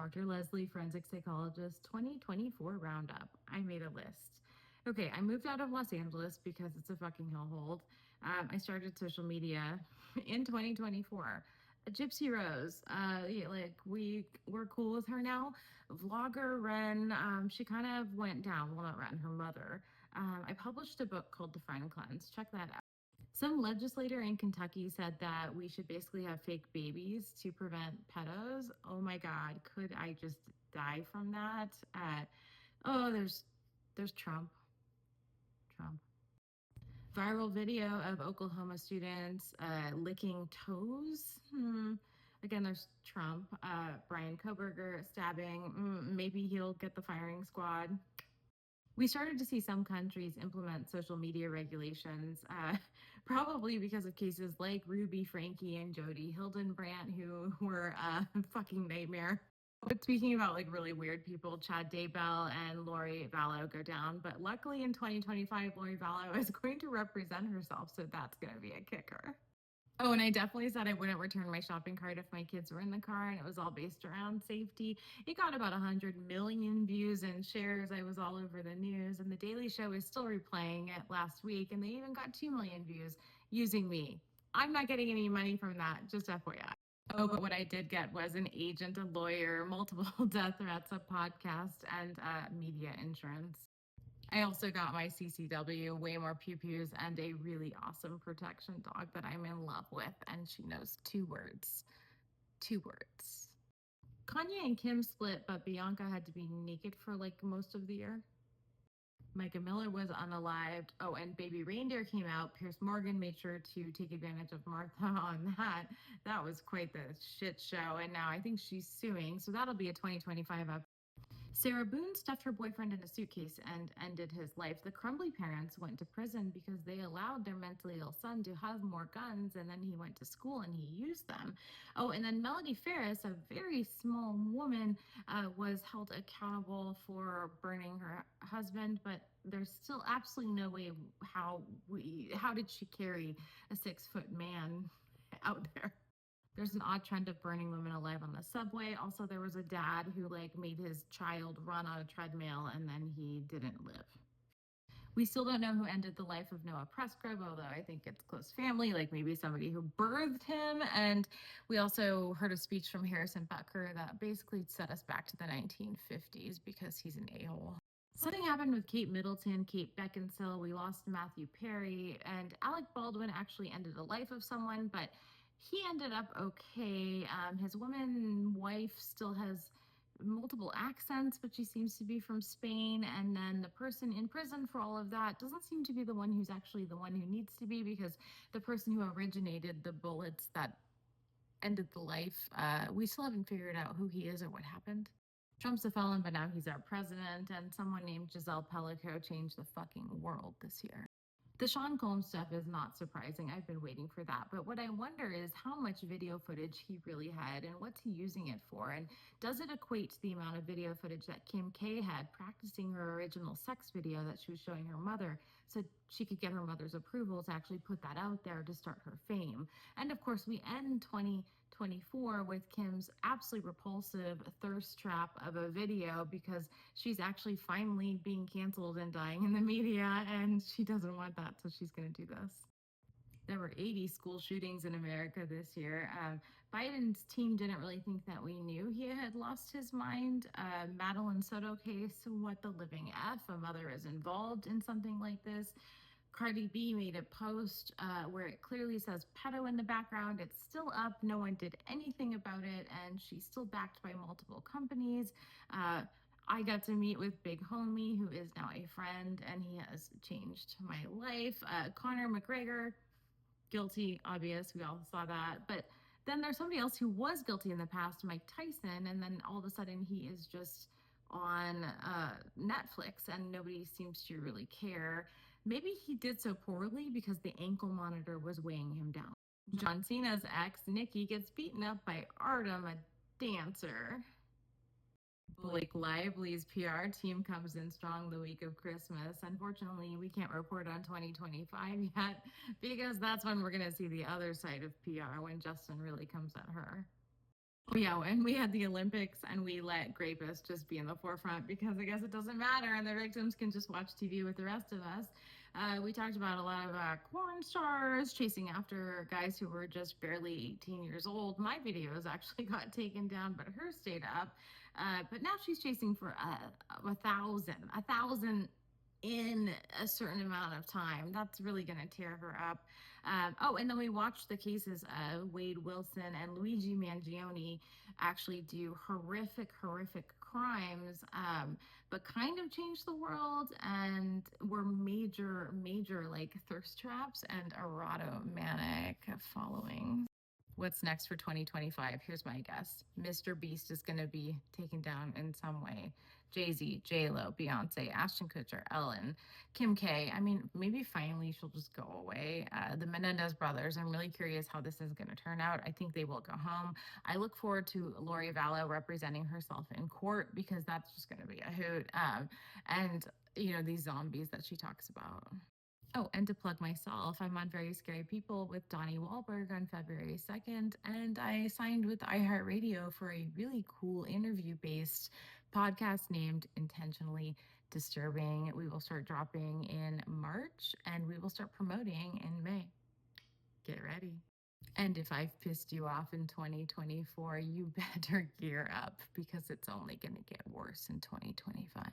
Dr. Leslie, forensic psychologist, 2024 roundup. I made a list. Okay, I moved out of Los Angeles because it's a fucking hellhole. I started social media in 2024. Gypsy Rose, yeah, like we're cool with her now. Vlogger Ren, she kind of went down. Well, not Ren, her mother. I published a book called Define Cleanse. Check that out. Some legislator in Kentucky said that we should basically have fake babies to prevent pedos. Oh my God, could I just die from that? Oh, there's Trump. Trump. Viral video of Oklahoma students licking toes. Again, there's Trump. Brian Koberger stabbing. Maybe he'll get the firing squad. We started to see some countries implement social media regulations, probably because of cases like Ruby Frankie and Jody Hildenbrandt, who were a fucking nightmare. But speaking about like really weird people, Chad Daybell and Lori Vallow go down. But luckily in 2025, Lori Vallow is going to represent herself, so that's going to be a kicker. Oh, and I definitely said I wouldn't return my shopping cart if my kids were in the car, and it was all based around safety. It got about 100 million views and shares. I was all over the news, and The Daily Show is still replaying it last week, and they even got 2 million views using me. I'm not getting any money from that, just FYI. Oh, but what I did get was an agent, a lawyer, multiple death threats, a podcast, and media insurance. I also got my CCW, way more pew pews, and a really awesome protection dog that I'm in love with, and she knows 2 words. 2 words. Kanye and Kim split, but Bianca had to be naked for like most of the year. Micah Miller was unalived. Oh, and Baby Reindeer came out. Pierce Morgan made sure to take advantage of Martha on that. That was quite the shit show, and now I think she's suing, so that'll be a 2025 up. Sarah Boone stuffed her boyfriend in a suitcase and ended his life. The Crumbly parents went to prison because they allowed their mentally ill son to have more guns, and then he went to school and he used them. Oh, and then Melody Ferris, a very small woman, was held accountable for burning her husband, but there's still absolutely no way how did she carry a 6-foot man out there? There's an odd trend of burning women alive on the subway. Also, there was a dad who like made his child run on a treadmill and then he didn't live. We still don't know who ended the life of Noah Prescott, although I think it's close family, like maybe somebody who birthed him. And we also heard a speech from Harrison Butker that basically set us back to the 1950s because he's an a-hole. Something happened with Kate Middleton, Kate Beckinsale. We lost Matthew Perry, and Alec Baldwin actually ended the life of someone, but he ended up okay. His woman wife still has multiple accents, but she seems to be from Spain. And then the person in prison for all of that doesn't seem to be the one who's actually the one who needs to be, because the person who originated the bullets that ended the life, we still haven't figured out who he is or what happened. Trump's a felon, but now he's our president, and someone named Giselle Pellico changed the fucking world this year. The Sean Combs stuff is not surprising. I've been waiting for that. But what I wonder is how much video footage he really had and what's he using it for? And does it equate to the amount of video footage that Kim K had practicing her original sex video that she was showing her mother so she could get her mother's approval to actually put that out there to start her fame? And of course, we end 2024 with Kim's absolutely repulsive thirst trap of a video because she's actually finally being canceled and dying in the media, and she doesn't want that, so she's going to do this. There were 80 school shootings in America this year. Biden's team didn't really think that we knew he had lost his mind. Madeline Soto case, what the living F? A mother is involved in something like this. Cardi B made a post where it clearly says pedo in the background. It's still up. No one did anything about it, and she's still backed by multiple companies. I got to meet with Big Homie, who is now a friend, and he has changed my life. Conor McGregor, guilty, obvious. We all saw that. But then there's somebody else who was guilty in the past, Mike Tyson, and then all of a sudden he is just on Netflix, and nobody seems to really care. Maybe he did so poorly because the ankle monitor was weighing him down. John Cena's ex, Nikki, gets beaten up by Artem, a dancer. Blake Lively's PR team comes in strong the week of Christmas. Unfortunately, we can't report on 2025 yet because that's when we're going to see the other side of PR, when Justin really comes at her. Oh yeah, and we had the Olympics and we let rapists just be in the forefront because I guess it doesn't matter and the victims can just watch TV with the rest of us. We talked about a lot of porn stars chasing after guys who were just barely 18 years old. My videos actually got taken down, but hers stayed up. But now she's chasing for 1,000 in a certain amount of time. That's really going to tear her up. Oh, and then we watched the cases of Wade Wilson and Luigi Mangione actually do horrific crimes, but kind of changed the world and were major like thirst traps and erotomanic following. What's next for 2025? Here's my guess. Mr. Beast is going to be taken down in some way. Jay-Z, J-Lo, Beyonce, Ashton Kutcher, Ellen, Kim K. I mean, maybe finally she'll just go away. The Menendez brothers, I'm really curious how this is going to turn out. I think they will go home. I look forward to Lori Vallow representing herself in court because that's just going to be a hoot. And, you know, these zombies that she talks about. Oh, and to plug myself, I'm on Very Scary People with Donnie Wahlberg on February 2nd, and I signed with iHeartRadio for a really cool interview based podcast named Intentionally Disturbing. We will start dropping in March and we will start promoting in May. Get ready. And if I've pissed you off in 2024, you better gear up because it's only going to get worse in 2025.